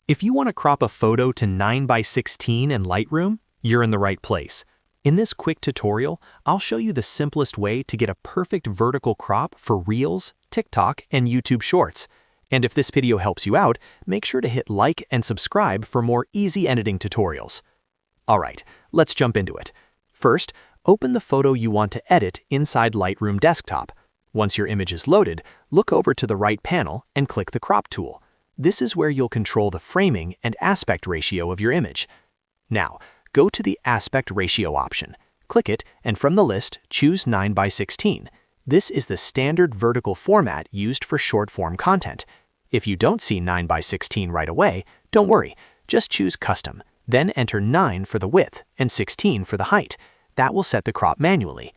If you want to crop a photo to 9:16 in Lightroom, you're in the right place. In this quick tutorial, I'll show you the simplest way to get a perfect vertical crop for Reels, TikTok, and YouTube Shorts. And if this video helps you out, make sure to hit like and subscribe for more easy editing tutorials. Alright, let's jump into it. First, open the photo you want to edit inside Lightroom Desktop. Once your image is loaded, look over to the right panel and click the Crop tool. This is where you'll control the framing and aspect ratio of your image. Now, go to the aspect ratio option. Click it, and from the list, choose 9:16. This is the standard vertical format used for short-form content. If you don't see 9:16 right away, don't worry. Just choose Custom, then enter 9 for the width and 16 for the height. That will set the crop manually.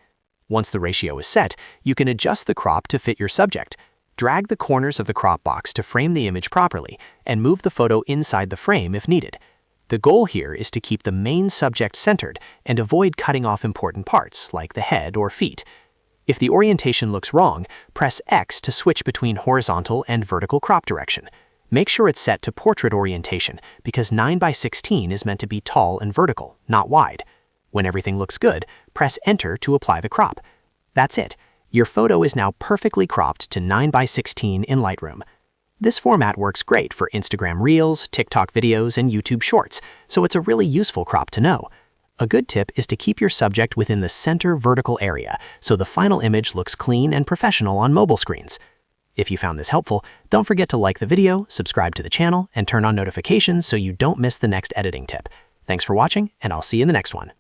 Once the ratio is set, you can adjust the crop to fit your subject. Drag the corners of the crop box to frame the image properly, and move the photo inside the frame if needed. The goal here is to keep the main subject centered and avoid cutting off important parts, like the head or feet. If the orientation looks wrong, press X to switch between horizontal and vertical crop direction. Make sure it's set to portrait orientation, because 9:16 is meant to be tall and vertical, not wide. When everything looks good, press Enter to apply the crop. That's it. Your photo is now perfectly cropped to 9:16 in Lightroom. This format works great for Instagram Reels, TikTok videos, and YouTube Shorts, so it's a really useful crop to know. A good tip is to keep your subject within the center vertical area, so the final image looks clean and professional on mobile screens. If you found this helpful, don't forget to like the video, subscribe to the channel, and turn on notifications so you don't miss the next editing tip. Thanks for watching, and I'll see you in the next one.